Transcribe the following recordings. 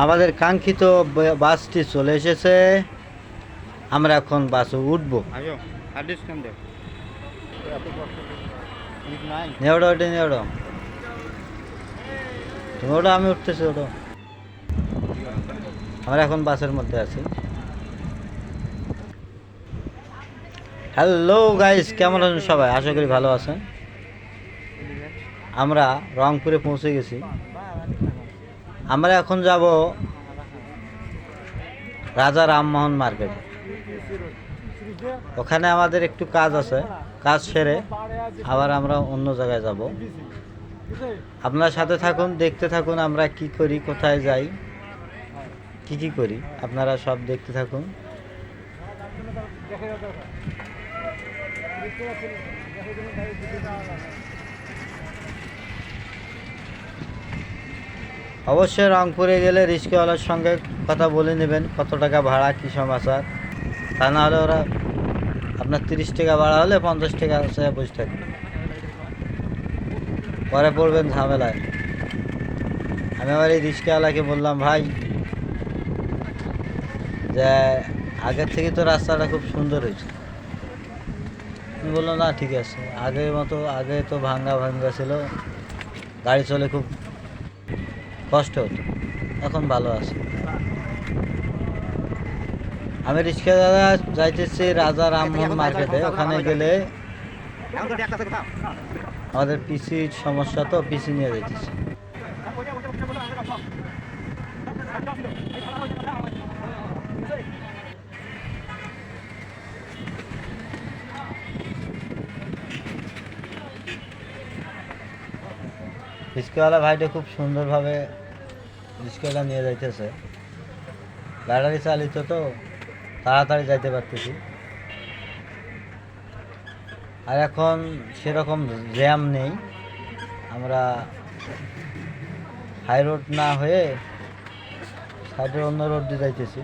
আমাদের কাঙ্ক্ষিত বাসটি চলে এসেছে। আমরা এখন বাসে উঠবো। নেওড়ো ওটা নেওড়ো, তুমি ওটা, আমি উঠতেছি ওটা। আমরা এখন বাসের মধ্যে আছি। হ্যালো গাইস, কেমন আছেন সবাই? আশা করি ভালো আছেন। আমরা রংপুরে পৌঁছে গেছি। আমরা এখন যাব রাজা রামমোহন মার্কেট। ওখানে আমাদের একটু কাজ আছে, কাজ সেরে আবার আমরা অন্য জায়গায় যাব। আপনার সাথে থাকুন, দেখতে থাকুন আমরা কি করি, কোথায় যাই, কি করি, আপনারা সব দেখতে থাকুন। অবশ্যই রংপুরে গেলে রিক্সাওয়ালার সঙ্গে কথা বলে নেবেন, কত টাকা ভাড়া, কী সমাচার। তা না হলে ওরা আপনার 30 টাকা ভাড়া হলে 50 টাকা বসে থাকবে, পরে পড়বেন ঝামেলায়। আমি আবার এই রিক্সাওয়ালাকে বললাম, ভাই যে আগের থেকে তো রাস্তাটা খুব সুন্দর হয়েছে। বললো না ঠিক আছে, আগের মতো, আগে তো ভাঙ্গা ছিল, গাড়ি চলে খুব কষ্ট হতো, এখন ভালো আছে। আমি রিক্সা দাদা যাইতেছি রাজা রামমোহন মার্কেটে। ওখানে গেলে আমাদের পিসির সমস্যা, তো পিসি নিয়ে যাইতেছি। রিক্সাওয়ালা ভাইটা খুব সুন্দরভাবে রিক্সাটা নিয়ে যাইতেছে। ব্যাটারি চালিত, তো তাড়াতাড়ি যাইতে পারতেছি। আর এখন সেরকম জ্যাম নেই, আমরা হাই রোড না হয়ে সাইডের অন্য রোড দিয়ে যাইতেছি।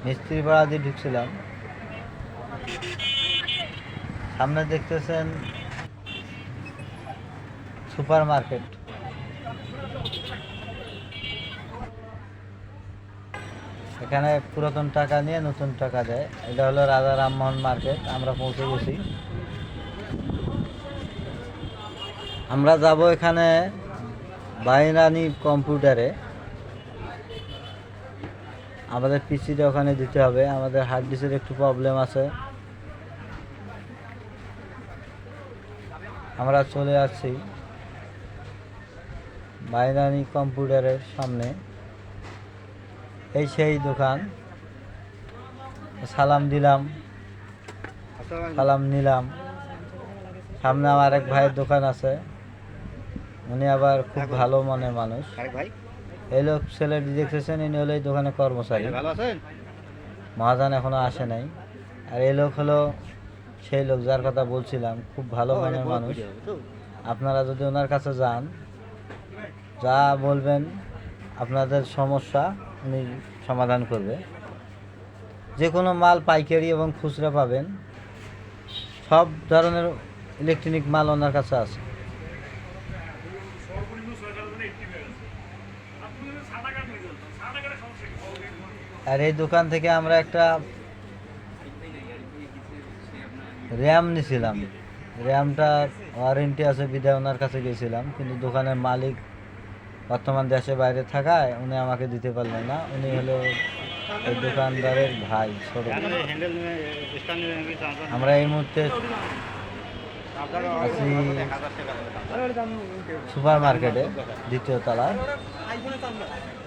মিস্ত্রি পাড়া দিয়ে ঢুকছিলাম। সামনে দেখতেছেন সুপার মার্কেট। এখানে পুরাতন টাকা নিয়ে নতুন টাকা দেয়। এটা হলো রাজা রামমোহন মার্কেট। আমরা পৌঁছে গেছি। আমরা যাব এখানে বাইনানি কম্পিউটারে। আমাদের পিসিটা ওখানে দিতে হবে, আমাদের হার্ড ডিস্কের একটু প্রবলেম আছে। আমরা চলে আসছি বাইনানি কম্পিউটারের সামনে। এই সেই দোকান। সালাম দিলাম, সালাম নিলাম। সামনে আমার এক ভাইয়ের দোকান আছে, উনি আবার খুব ভালো মনের মানুষ। এই লোক ছেলেটি দেখতেছেন, ইনি হলো এই দোকানের কর্মচারী। মহাজন এখনো আসে নাই। আর এই লোক হলো সেই লোক যার কথা বলছিলাম, খুব ভালো মনের মানুষ। আপনারা যদি ওনার কাছে যান, যা বলবেন আপনাদের সমস্যা উনি সমাধান করবে। যে কোনো মাল পাইকারি এবং খুচরা পাবেন, সব ধরনের ইলেকট্রনিক মাল ওনার কাছে আছে। আর এই দোকান থেকে আমরা একটা র্যাম নিয়েছিলাম। র্যামটা ওয়ারেন্টি আছে বিধায় ওনার কাছে গেছিলাম, কিন্তু দোকানের মালিক বর্তমান দেশে বাইরে থাকায় উনি আমাকে দিতে পারলেন না। উনি হলো এই দোকানদারের ভাই, ছোট। আমরা এই মুহূর্তে আছি সুপার মার্কেটে, দ্বিতীয় তলায়।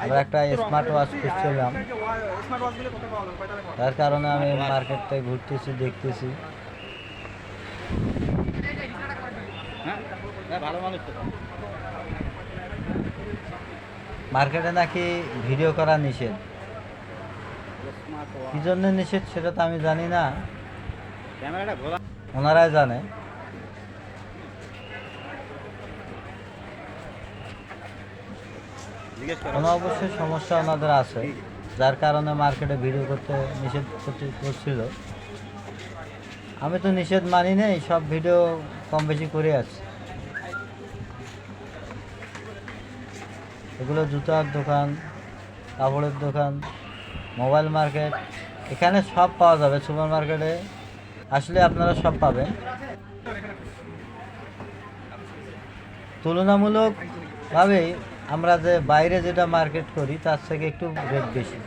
আমরা একটা স্মার্ট ওয়াচ খুঁজছিলাম, তার কারণে আমি মার্কেটটায় ঘুরতেছি, দেখতেছি। মার্কেটে নাকি ভিডিও করা নিষেধ। কি জন্য নিষেধ সেটা তো আমি জানি না, ওনারাই জানে। কোনো অবশ্যই সমস্যা ওনাদের আছে, যার কারণে মার্কেটে ভিডিও করতে নিষেধ করছিল। আমি তো নিষেধ মানি নেই, সব ভিডিও কম বেশি করে আছি। এগুলো জুতার দোকান, কাপড়ের দোকান, মোবাইল মার্কেট, এখানে সব পাওয়া যাবে। সুপার মার্কেটে আসলে আপনারা সব পাবেন। তুলনামূলকভাবে আমরা যে বাইরে যেটা মার্কেট করি তার থেকে একটু রেট বেশি।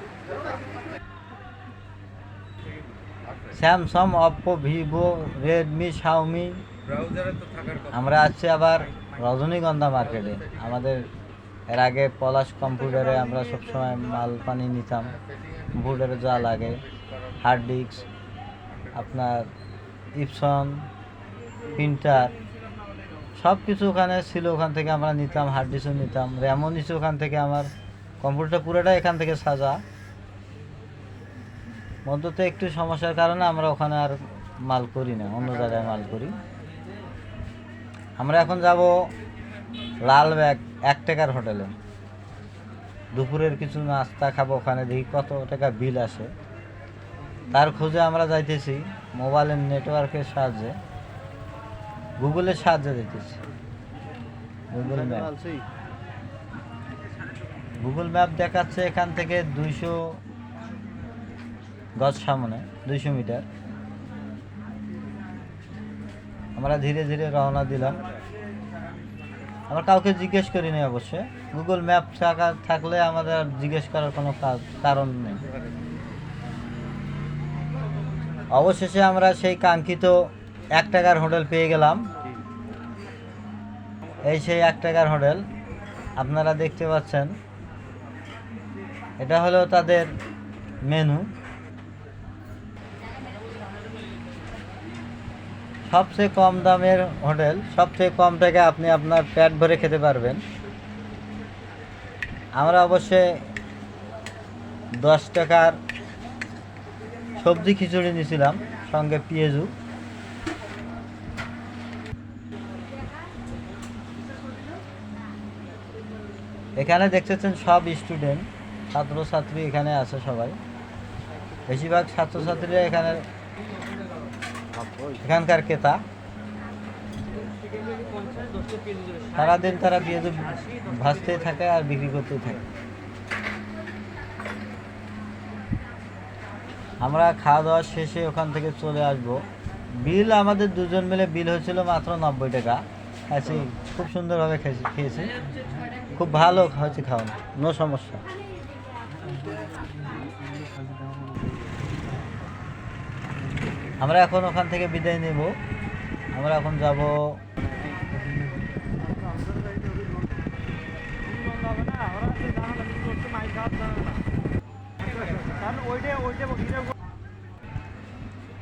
Samsung, Oppo, Vivo, Redmi, Xiaomi. আমরা আছি আবার রজনীগন্ধা মার্কেটে। আমাদের এর আগে পলাশ কম্পিউটারে আমরা সবসময় মাল পানি নিতাম। কম্পিউটারে যা লাগে, হার্ড ডিস্ক, আপনার ইপসন, প্রিন্টার, সব কিছু ওখানে ছিল। ওখান থেকে আমরা নিতাম, হার্ড ডিস্কও নিতাম, র্যামও নিচ্ছি ওখান থেকে। আমার কম্পিউটার পুরোটাই এখান থেকে সাজা। মধ্যতে একটু সমস্যার কারণে আমরা ওখানে আর মাল করি না, অন্য জায়গায় মাল করি। আমরা এখন যাব লালবাগ 1 টাকার হোটেলে। দুপুরের কিছু নাস্তা খাবো ওখানে, দেখি কত টাকা বিল আসে। তার খোঁজে আমরা যাইতেছি মোবাইলের নেটওয়ার্কের সাহায্যে, গুগলের সাহায্যে দিতেছি। গুগল ম্যাপ দেখাচ্ছে এখান থেকে 200 গজ সামনে, 200 মিটার। আমরা ধীরে ধীরে রওনা দিলাম। আমরা কাউকে জিজ্ঞেস করিনি অবশ্যই। গুগল ম্যাপ থাকলে আমাদের জিজ্ঞেস করার কোনো কারণ নেই। অবশেষে আমরা সেই কাঙ্ক্ষিত 1 টাকার হোটেল পেয়ে গেলাম। এই সেই 1 টাকার হোটেল আপনারা দেখতে পাচ্ছেন। এটা হলো তাদের মেনু। সবচেয়ে কম দামের হোটেল, সবচেয়ে কম টাকায় আপনি আপনার পেট ভরে খেতে পারবেন। আমরা অবশ্যই 10 টাকার সবজি খিচুড়ি নিয়েছিলাম, সঙ্গে পেঁয়াজু। এখানে দেখতেছেন সব স্টুডেন্ট, ছাত্রছাত্রী এখানে আছে সবাই। বেশিরভাগ ছাত্রছাত্রীরা এখানকার ক্রেতা। সারাদিন তারা পেঁয়াজু ভাজতেই থাকে আর বিক্রি করতেই থাকে। আমরা খাওয়া দাওয়া শেষে ওখান থেকে চলে আসব। বিল আমাদের দুজন মিলে বিল হয়েছিল মাত্র 90 টাকা। খাইছি, খুব সুন্দরভাবে খেয়েছি। খুব ভালো হয়েছে খাওয়ানো, নো সমস্যা। আমরা এখন ওখান থেকে বিদায় নেব। আমরা এখন যাব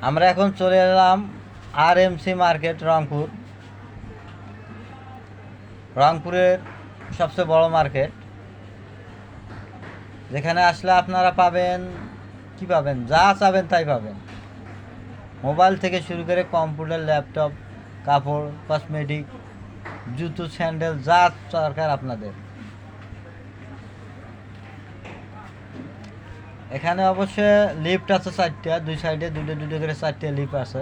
আমরা এখন চলে এলাম RMC মার্কেট, রংপুর। রংপুরের সবচেয়ে বড় মার্কেট, যেখানে আসলে আপনারা পাবেন, কি পাবেন, যা চাবেন তাই পাবেন। মোবাইল থেকে শুরু করে কম্পিউটার, ল্যাপটপ, কাপড়, কসমেটিক, জুতো, স্যান্ডেল, যা দরকার আপনাদের। এখানে অবশ্যই লিফট আছে 4টা, 2 সাইডে 2টা করে 4টা লিফট আছে।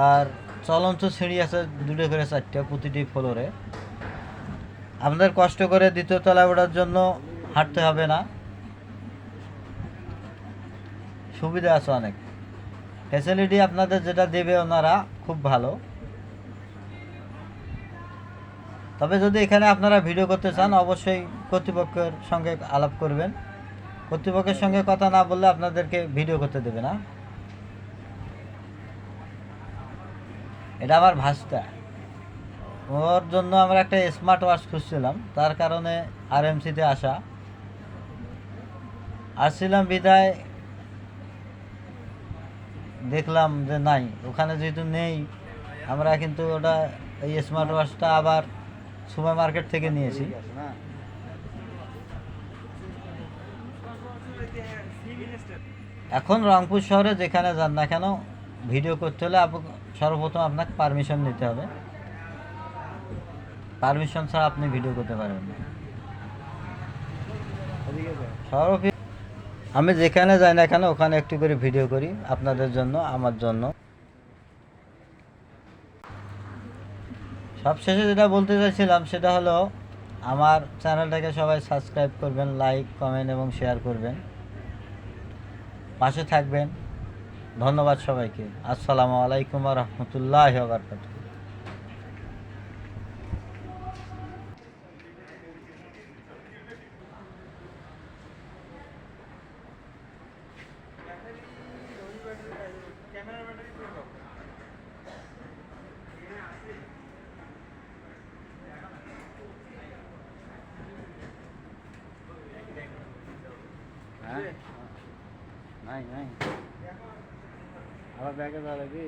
আর চলন্ত সিঁড়ি আছে 2টা করে 4টা প্রতিটি ফ্লোরে। আপনাদের কষ্ট করে 2য় তলায় ওঠার জন্য হাঁটতে হবে না, সুবিধা আছে অনেক। ফ্যাসিলিটি আপনাদের যেটা দেবে ওনারা খুব ভালো। তবে যদি এখানে আপনারা ভিডিও করতে চান অবশ্যই কর্তৃপক্ষের সঙ্গে আলাপ করবেন। কর্তৃপক্ষের সঙ্গে কথা না বললে আপনাদেরকে ভিডিও করতে দেবে না। এটা আমার ভাষটা, ওর জন্য আমরা একটা স্মার্ট ওয়াচ খুঁজছিলাম, তার কারণে RMCতে আসছিলাম। বিদায় দেখলাম যে নাই, ওখানে যেহেতু নেই, আমরা কিন্তু ওটা এই স্মার্ট ওয়াচটা আবার সুপার মার্কেট থেকে নিয়েছি। এখন রংপুর শহরে যেখানে যান না কেন, ভিডিও করতে হলে সর্বপ্রথম আপনাকে পারমিশন নিতে হবে। পারমিশন ছাড়া আপনি ভিডিও করতে পারবেন না। আমি যেখানে যাই না কেন ওখানে একটু করে ভিডিও করি আপনাদের জন্য, আমার জন্য। সবশেষে যেটা বলতে চাইছিলাম সেটা হলো আমার চ্যানেলটাকে সবাই সাবস্ক্রাইব করবেন, লাইক, কমেন্ট এবং শেয়ার করবেন, পাশে থাকবেন। ধন্যবাদ সবাইকে। আসসালামু আলাইকুম ওয়া রাহমাতুল্লাহি ওয়া বারাকাতুহু। হ্যাঁ নাই নাই আবার ব্যাগে যাওয়া লাগবে।